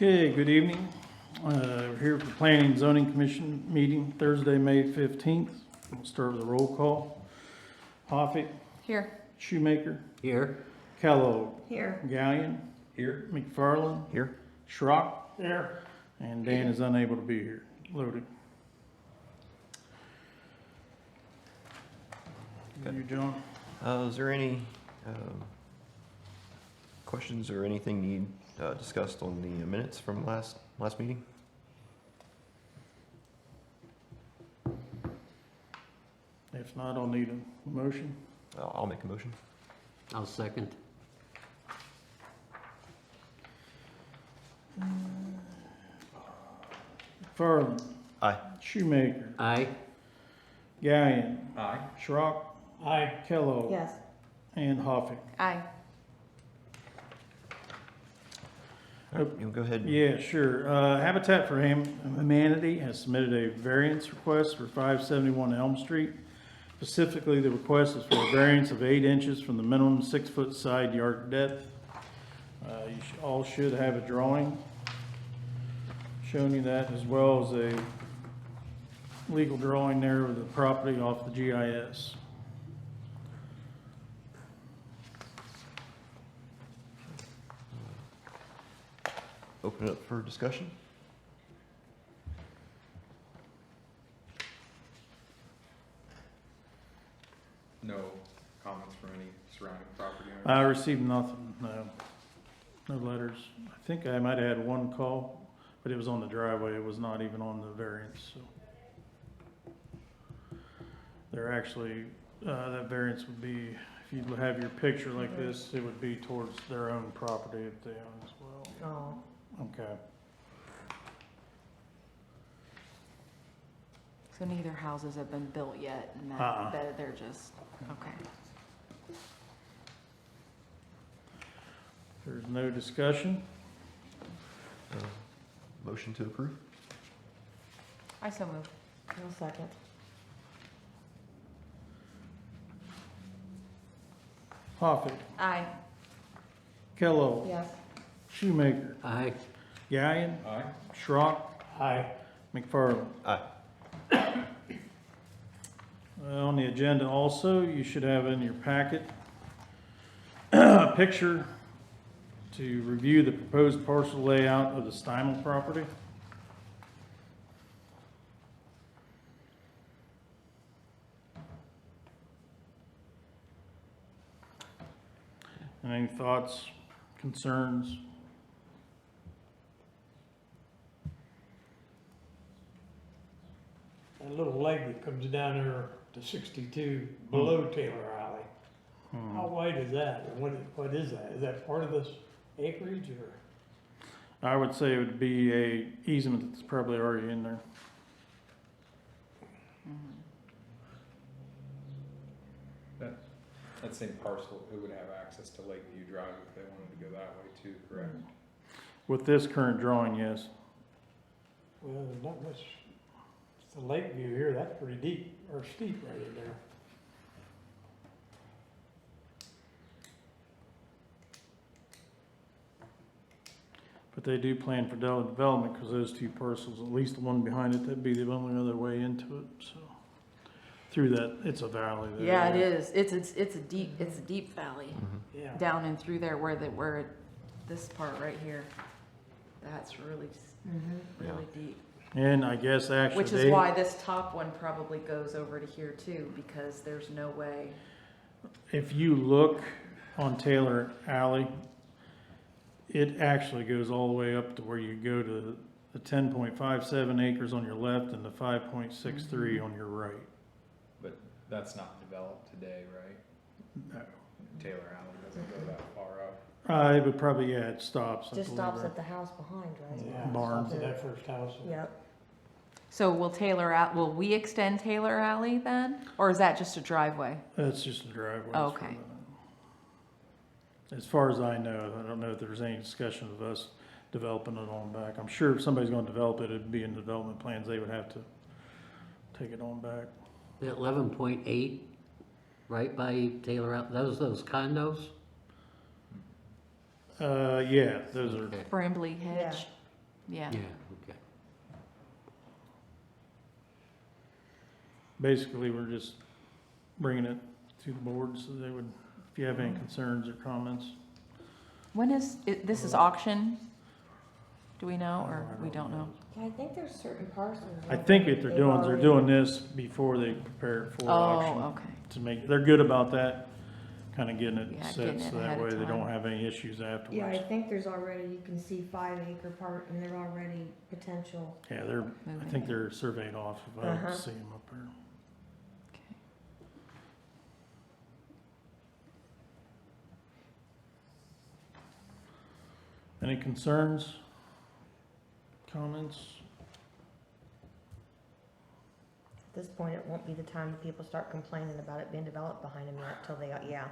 Okay, good evening. We're here for Planning and Zoning Commission meeting Thursday, May 15th. We'll start with a roll call. Hoffig. Here. Shoemaker. Here. Kellogg. Here. Gallion. Here. McFarland. Here. Schrock. Here. And Dan is unable to be here. Loaded. Okay. You, John? Is there any questions or anything you discussed on the minutes from last meeting? If not, I'll need a motion. I'll make a motion. I'll second. McFarland. Aye. Shoemaker. Aye. Gallion. Aye. Schrock. Aye. Kellogg. Yes. And Hoffig. Aye. All right, you'll go ahead. Yeah, sure. Habitat for Humanity has submitted a variance request for 571 Elm Street. Specifically, the request is for a variance of 8 inches from the minimum 6-foot side yard depth. You all should have a drawing showing you that, as well as a legal drawing there of the property off the GIS. Open it up for discussion. No comments from any surrounding property owners? I received nothing, no letters. I think I might have had one call, but it was on the driveway. It was not even on the variance, so. They're actually, that variance would be, if you have your picture like this, it would be towards their own property if they own as well. Oh. Okay. So neither houses have been built yet, and that they're just, okay. There's no discussion. Motion to approve. I so moved. I'll second. Hoffig. Aye. Kellogg. Yes. Shoemaker. Aye. Gallion. Aye. Schrock. Aye. McFarland. Aye. On the agenda also, you should have in your packet a picture to review the proposed parcel layout of the Steinel property. And any thoughts, concerns? That little leg that comes down there to 62 below Taylor Alley. How wide is that? And what is that? Is that part of this acreage or? I would say it would be a easement that's probably already in there. That same parcel, it would have access to Lakeview Drive if they wanted to go that way too, correct? With this current drawing, yes. Well, there's not much, it's the lake view here, that's pretty deep, or steep right in there. But they do plan for development because those two parcels, at least the one behind it, that'd be the only other way into it, so. Through that, it's a valley there. Yeah, it is. It's a deep valley Yeah. down and through there where this part right here. That's really really deep. And I guess actually Which is why this top one probably goes over to here too, because there's no way. if you look on Taylor Alley, it actually goes all the way up to where you go to the 10.57 acres on your left and the 5.63 on your right. But that's not developed today, right? No. Taylor Alley doesn't go that far up. It would probably, yeah, it stops. I Just believe, stops right? at the house behind, right? Yeah, Barn. stops at that first house. Yep. So will we extend Taylor Alley then? Or is that just a driveway? That's just a driveway. Oh, okay. As far as I know, I don't know if there's any discussion of us developing it on back. I'm sure if somebody's gonna develop it, it'd be in the development plans, they would have to take it on back. The 11.8, right by Taylor, those condos? Yeah, those are, Okay. Brambley Hedge. Yeah. Yeah, okay. Basically, we're just bringing it to the board so they would, if you have any concerns or comments. When is, this is auction? Do we know, or we don't know? Yeah, I think there's certain parcels. I think what they're they've doing is they're already- doing this before they prepare it for auction. Oh, okay. To make, they're good about that, kind of getting it Yeah, set getting it so ahead that of way they don't time. have any issues Yeah, I afterwards. think there's already, you can see 5-acre part and they're already potential. Yeah, they're, I Moving think it. they're surveyed off if I Uh-huh. see them up there. Okay. Any concerns? Comments? At this point, it won't be the time that people start complaining about it being developed behind them yet till they, yeah.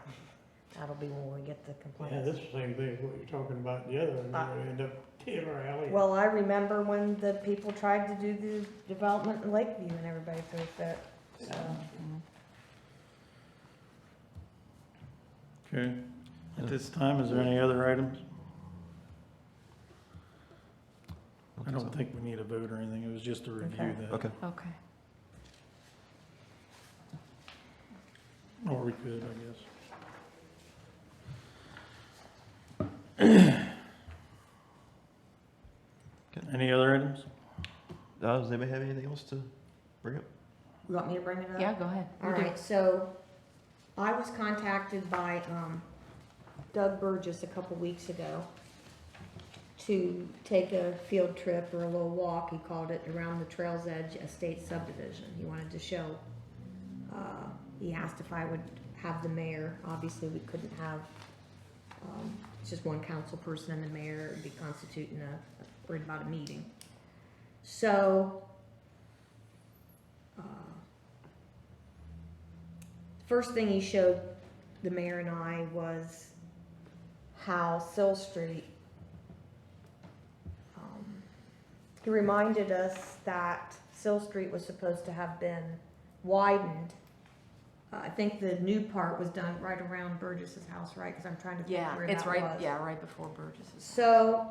That'll be when we get the Yeah, complaints. this is the same thing as what you're talking about the other, and you're gonna end up Taylor Alley. Well, I remember when the people tried to do the development in Lakeview and everybody threw a fit, so. Okay. At this time, is there any other items? I don't think we need a vote or anything. It was just to review Okay. that. Okay. Okay. Or we could, I guess. Any other items? Does anybody have anything else to bring up? You want me to bring it up? Yeah, go ahead. All You do. right, so I was contacted by Doug Burgess a couple weeks ago to take a field trip or a little walk, he called it, around the Trails Edge Estate subdivision. He wanted to show, he asked if I would have the mayor, obviously we couldn't have, it's just one council person and the mayor would be constituting worried about a meeting. So, first thing he showed the mayor and I was how Sill Street, he reminded us that Sill Street was supposed to have been widened. I think the new part was done right around Burgess's house, right? Because I'm trying to think Yeah, where that it's was. right, yeah, right before Burgess's. So,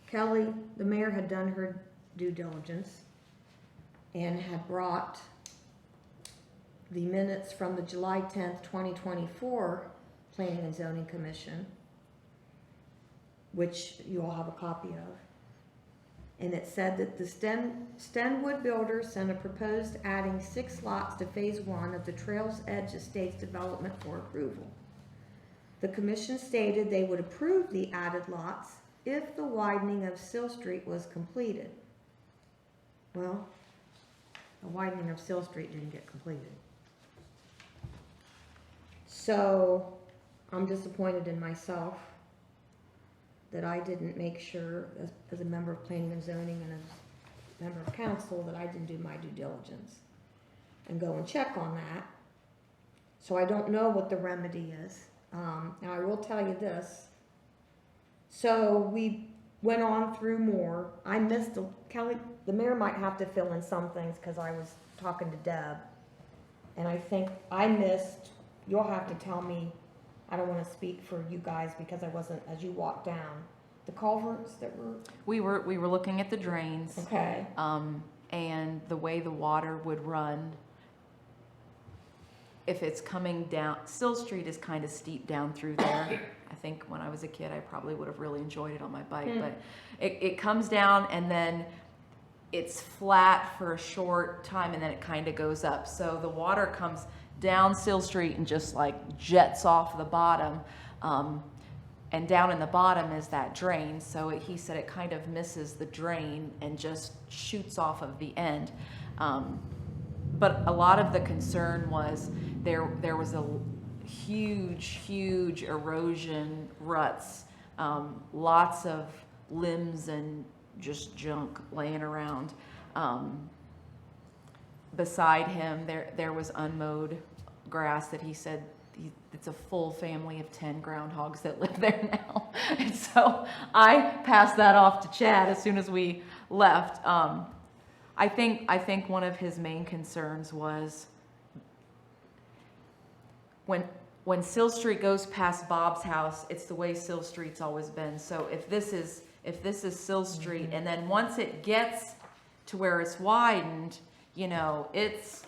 Kelly, the mayor had done her due diligence and had brought the minutes from the July 10th, 2024 Planning and Zoning Commission, which you all have a copy of. And it said that the Stenwood Builders sent a proposed adding 6 lots to Phase 1 of the Trails Edge Estates development for approval. The commission stated they would approve the added lots if the widening of Sill Street was completed. Well, the widening of Sill Street didn't get completed. So, I'm disappointed in myself that I didn't make sure, as a member of planning and zoning and as a member of council, that I didn't do my due diligence and go and check on that. So I don't know what the remedy is. Now I will tell you this. So we went on through more. I missed, Kelly, the mayor might have to fill in some things because I was talking to Deb. And I think I missed, you'll have to tell me, I don't want to speak for you guys because I wasn't, as you walked down, the culverts that were, We were looking at the drains, okay. and the way the water would run. If it's coming down, Sill Street is kind of steep down through there. I think when I was a kid, I probably would have really enjoyed it on my bike, but it comes down and then it's flat for a short time and then it kind of goes up. So the water comes down Sill Street and just like jets off the bottom. And down in the bottom is that drain. So he said it kind of misses the drain and just shoots off of the end. But a lot of the concern was there was a huge erosion ruts, lots of limbs and just junk laying around. Beside him, there was unmowed grass that he said it's a full family of 10 groundhogs that live there now. And so I passed that off to Chad as soon as we left. I think one of his main concerns was when Sill Street goes past Bob's house, it's the way Sill Street's always been. So if this is if this is Sill Street, and then once it gets to where it's widened, you know, it's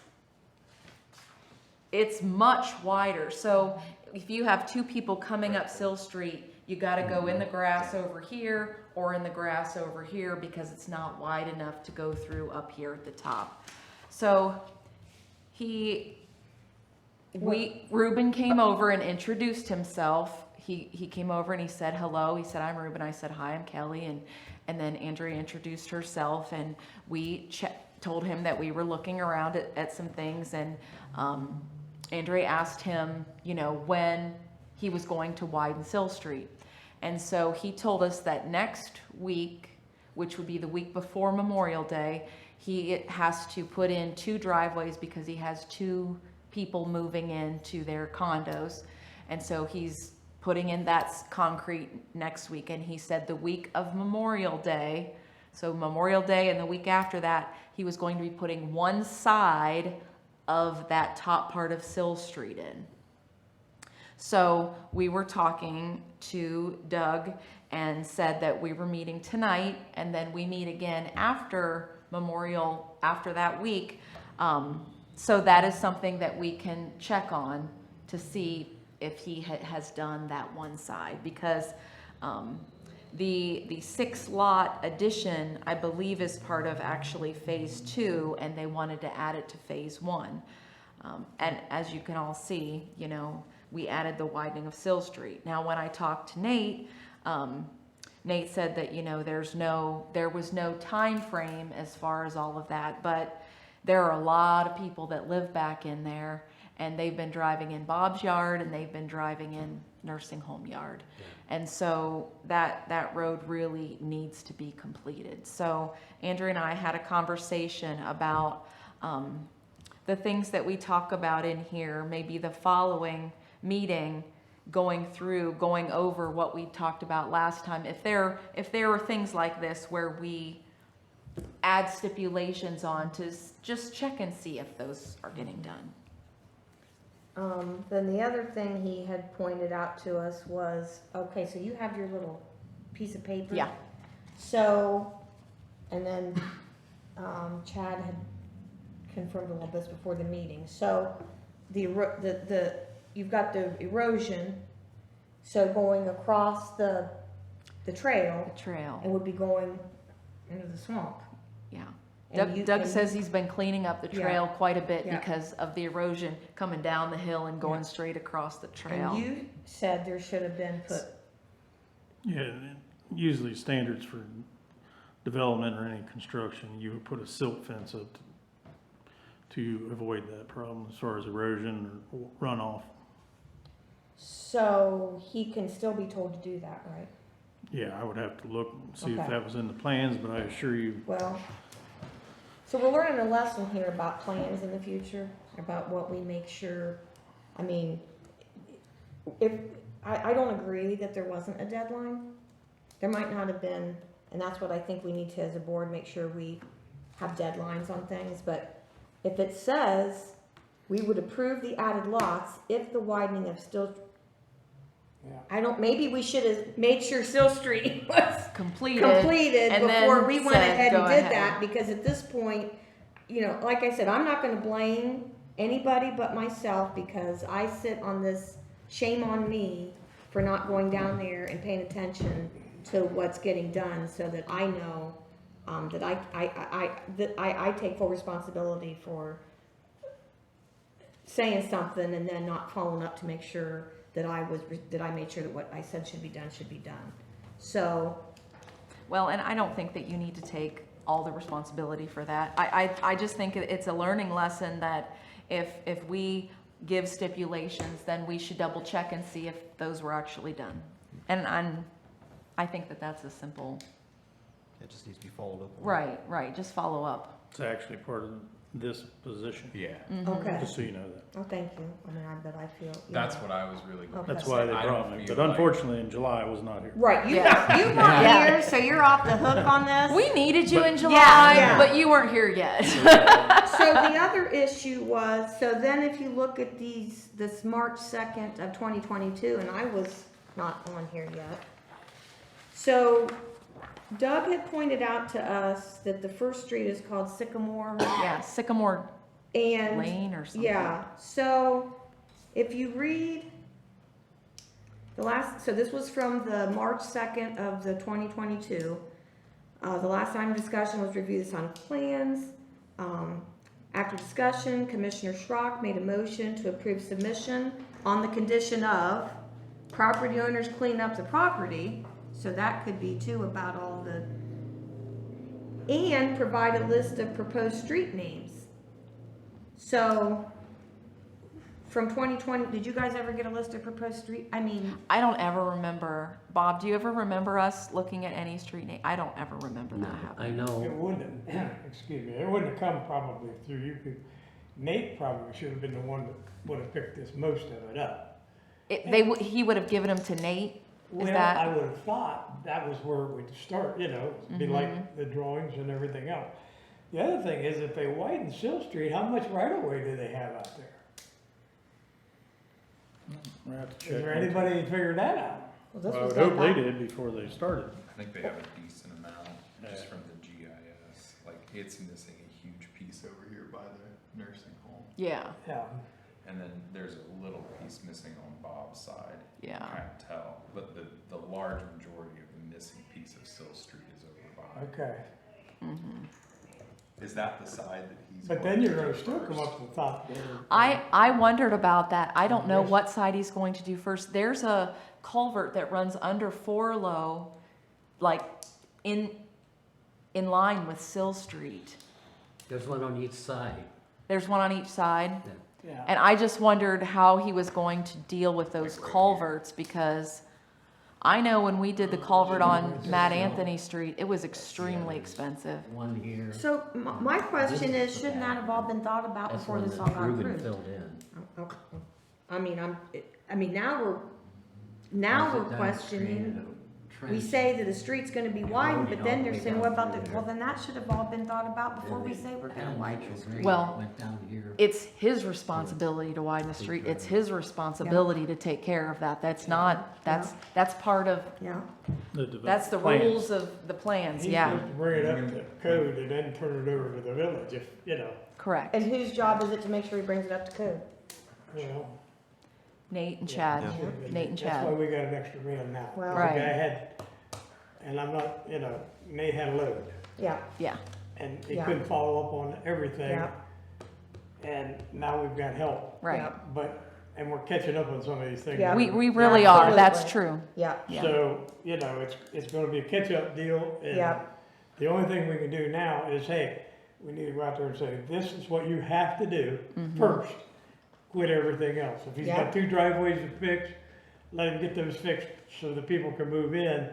much wider. So if you have two people coming up Sill Street, you gotta go in the grass over here or in the grass over here because it's not wide enough to go through up here at the top. So Reuben came over and introduced himself. He came over and he said hello. He said, I'm Reuben. I said, hi, I'm Kelly. And then Andrea introduced herself, and we told him that we were looking around at some things, and Andrea asked him, you know, when he was going to widen Sill Street. And so he told us that next week, which would be the week before Memorial Day, he has to put in 2 driveways because he has 2 people moving into their condos. And so he's putting in that concrete next week. And he said the week of Memorial Day, so Memorial Day and the week after that, he was going to be putting one side of that top part of Sill Street in. So we were talking to Doug and said that we were meeting tonight, and then we meet again after Memorial, after that week. So that is something that we can check on to see if he has done that one side, because the 6-lot addition, I believe, is part of actually phase 2, and they wanted to add it to phase 1. And as you can all see, you know, we added the widening of Sill Street. Now, when I talked to Nate, Nate said that, you know, there was no time frame as far as all of that, but there are a lot of people that live back in there, and they've been driving in Bob's yard, and they've been driving in nursing home yard. And so that road really needs to be completed. So Andrew and I had a conversation about the things that we talk about in here, maybe the following meeting, going over what we talked about last time. If there are things like this where we add stipulations on, to just check and see if those are getting done. Then the other thing he had pointed out to us was, okay, so you have your little piece of paper. Yeah. So, and then Chad had confirmed all this before the meeting. So you've got the erosion, so going across the trail, it would be going into the swamp. Yeah. And Doug says he's been cleaning up the trail quite a bit Yeah. because of the erosion coming down the hill and going straight across the trail. And you said there should have been put. Yeah, usually standards for development or any construction, you would put a silt fence up to avoid that problem as far as erosion or runoff. So he can still be told to do that, right? Yeah, I would have to look and see if Okay. that was in the plans, but I assure you, Well, so we're learning a lesson here about plans in the future, about what we make sure. I mean, if I don't agree that there wasn't a deadline, there might not have been, and that's what I think we need to, as a board, make sure we have deadlines on things. But if it says we would approve the added lots if the widening of Still, maybe we should have made sure Still Street was completed and before then we went said, ahead and "Go did ahead." that, because at this point, you know, like I said, I'm not gonna blame anybody but myself, because I sit on this, shame on me for not going down there and paying attention to what's getting done, so that I know that I take full responsibility for saying something and then not following up to make sure that I made sure that what I said should be done. So, Well, and I don't think that you need to take all the responsibility for that. I just think it's a learning lesson that if we give stipulations, then we should double check and see if those were actually done. And I think that that's a simple, It just needs to be followed up on. right, just follow up. it's actually part of this position, Yeah, okay, just so you know that. oh, thank you, I mean, but I feel. that's what I was really. Okay. That's why they I brought don't me, feel but like- unfortunately in July I was not here. Right, you Yeah. got Yeah. here, so you're off the hook on this. We needed you in But- July, Yeah. but you weren't here yet. So the other issue was, so then if you look at this March 2nd of 2022, and I was not on here yet. So Doug had pointed out to us that the first street is called Sycamore Yeah, Sycamore and, Lane or something. yeah, so if you read the last, so this was from the March 2nd of the 2022. The last item of discussion was review the sign plans. After discussion, Commissioner Schrock made a motion to approve submission on the condition of property owners clean up the property, so that could be too about all the, and provide a list of proposed street names. So, from 2020, did you guys ever get a list of proposed street, I mean, I don't ever remember, Bob, do you ever remember us looking at any street name? I don't ever remember that happening. I It know, wouldn't, excuse me, it wouldn't have come probably through you. Nate probably should have been the one that would have picked this, most of it up. He would have given them to Nate, is Well, that? I would have thought that was where it would start, you know, it'd be Mm-hmm. like the drawings and everything else. The other thing is, if they widen Sill Street, how much right of way do they have out there? We have to Is check. there anybody figured that out? well, this Well, I was would hope done they back. did before they started. I think they have a decent amount just Yeah. from the GIS. Like, it's missing a huge piece over here by the nursing home. Yeah, Yeah, And then there's a little piece missing on Bob's side. yeah. Can't tell, but the large majority of the missing piece of Sill Street is over by. okay. Mhm. Is that the side that he's? But then you're gonna still come up to the top there. I wondered about that. I don't know Yes. what side he's going to do first. There's a culvert that runs under Forlow, like in line with Sill Street. there's one on each side. There's one on each side. Yeah, And I just wondered how he was going to deal with those Like right culverts, because I know when we did the culvert on Matt Anthony Street, it was extremely expensive. One here. So, my question is, shouldn't that have all been thought about That's before one this all that got Ruben approved? filled in. Okay. I mean, now we're Was it down questioning. Strand of We Trench? say that the street's gonna be widened, but then they're saying, what about the, Yeah. well, then that should have all been thought about before we say we're gonna Down widen Mitchell the Street, street. Well, went down here. It's his responsibility to widen the street. It's his responsibility to take care of that. That's not, that's part of, Yeah, that's the plans. rules of the plans, he's yeah, supposed to bring it up to code and then turn it over to the village, if, you know, correct. and whose job is it to make sure he brings it up to code? you know. Nate and Chad, Yeah. Nate and That's why Chad. we got an extra man now. Well- The Right. guy had, and I'm not, you know, Nate had a load, Yeah, Yeah, and he Yeah. couldn't follow up on everything. Yeah. And now we've got help, right. Yeah. but, and we're catching up on some of these things. Yeah. We really are, that's Absolutely. true. yeah, Yeah. So, you know, it's gonna be a catch-up deal, and Yeah. the only thing we can do now is, hey, we need to go out there and say, this is what you have to do first. Quit everything else. If he's Yeah. got 2 driveways to fix, let him get those fixed so the people can move in.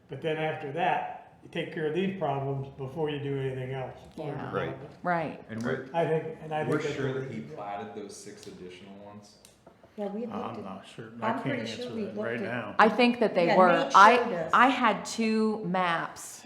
But then after that, you take care of these problems before you do anything else. Yeah. Right. Right. And we're I think we're that's sure what that he we- platted those 6 additional ones. yeah, we looked I'm at, not sure. I I'm can't pretty answer sure we that looked right at- now. I think that they Yeah, were. Nate showed us. I had 2 maps.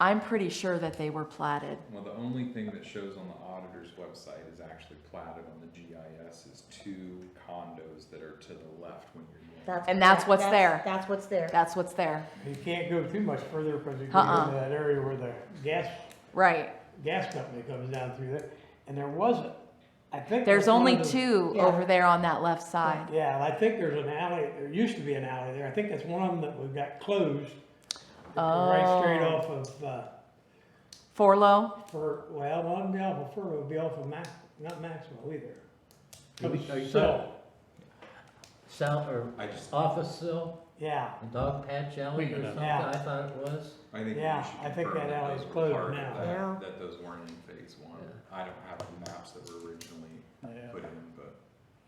I'm pretty sure that they were platted. Well, the only thing that shows on the auditor's website is actually platted on the GIS is 2 condos that are to the left when you're going. And that's what's there. That's what's there. That's what's there. You can't go too much further because you Uh-uh. go into that area where the gas Right. company comes down through there. And there wasn't, I think. There's that's one only of the- 2 Yeah. over there on that left side. Yeah, I think there's an alley, there used to be an alley there. I think that's one of them that we've got closed. Right straight Oh. off of, Forlow? well, not be off of Furrow, it'd be off of not Maxwell either. Are you So, South or I just, office sill, yeah, a dog patch alley or something, Yeah. I thought it was. I think Yeah, we should I think confirm that alley's those were closed part of now. that, Yeah. that those weren't in phase 1. Yeah. I don't have the maps that were originally Yeah. put in, but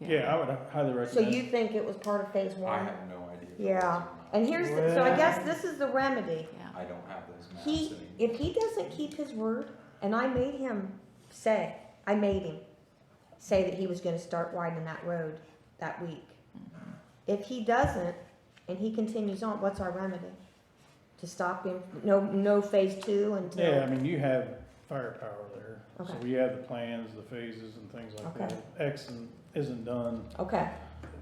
Yeah, I would highly So recommend. you think it was part of phase I one? have no idea. if it was Yeah. or not. And here's, so I Well- guess this is the remedy. Yeah. I don't have those maps He, anymore. if he doesn't keep his word, and I made him say that he was gonna start widening that road that week. If he doesn't, and he continues on, what's our remedy? To stop him, no phase 2 until? Yeah, I mean, you have firepower there. So Okay. we have the plans, the phases and things like Okay. that. X isn't done, Okay,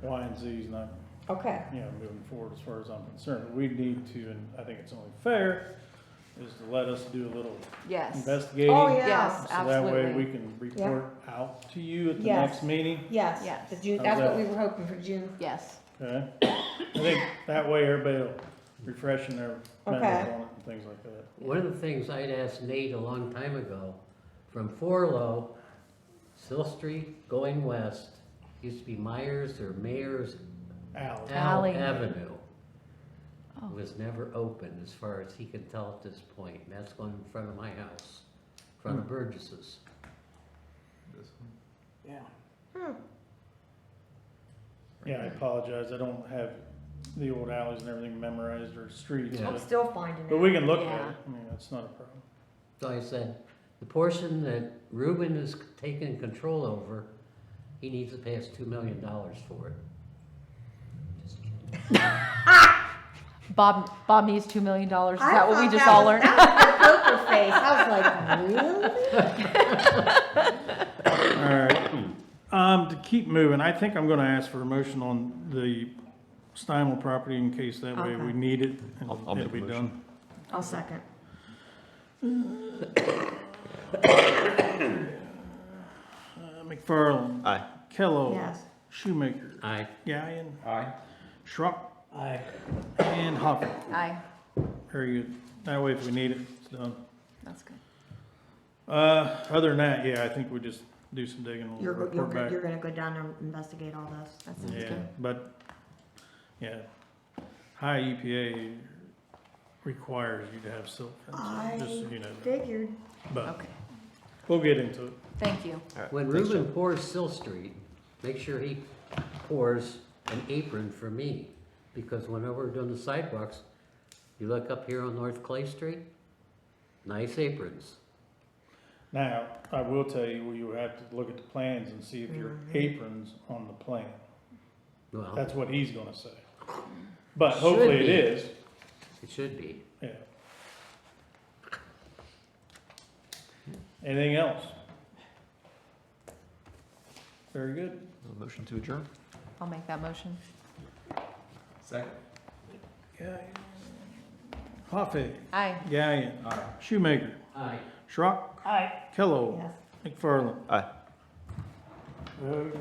Y and Z is not, okay, moving forward as far as I'm concerned. We need to, and I think it's only fair, is to let us do a little Yes. investigating. Oh, yeah. Yes, So that way absolutely. we can report out to you at the Yes. next meeting, Yes, Yes. the June, How's that's what that? we were hoping for June. Yes. okay? I think that way everybody will refreshing their memories Okay. on it and things like that. One of the things I'd asked Nate a long time ago, from Forlow, Sill Street going west, used to be Myers or Mayor's Al, Alley. Avenue. Oh. Was never opened as far as he can tell at this point. And that's going in front of my house, in front of Burgess's. This one. Yeah. yeah, I apologize, I don't have the old alleys and everything memorized or streets, Yeah. I'm still finding but it. we can look at Yeah. it, I mean, that's not a problem. So I said, the portion that Ruben is taking control over, he needs to pay us $2 million for it. Just kidding. Bob needs $2 million. Is I that what we thought just that all was- learned? That was a poker face. I was like, really? All right, to keep moving, I think I'm gonna ask for a motion on the Steinwell property in case that way we Okay. need it and I'll it'll make a be motion. done. I'll second. McFarland, Aye. Kellogg, Yes. Shoemaker, Aye. Gallion, Aye. Schrock, Aye. and Hopper. Aye. Very good. That way if we need it, it's done. That's good. Other than that, yeah, I think we just do some digging and we'll report back. You're gonna go down there and investigate all this. That sounds Yeah, good. but, yeah, high EPA requires you to have silk fence, just so you know. Figured. But Okay. we'll get into it. Thank you. All right, When thanks, Ruben John. pours Sill Street, make sure he pours an apron for me. Because whenever we're doing the sidewalks, you look up here on North Clay Street, nice aprons. Now, I will tell you, you have to look at the plans and see if your apron's on the plan. Well, That's what he's gonna say. But Should hopefully it be. is, it should be. yeah. Anything else? Very good. A motion to adjourn? I'll make that motion. Second. Yeah. Hoffig, Aye. Gallion, Aye. Shoemaker, Aye. Schrock, Aye. Kellogg, Yes. McFarland. Aye. Okay.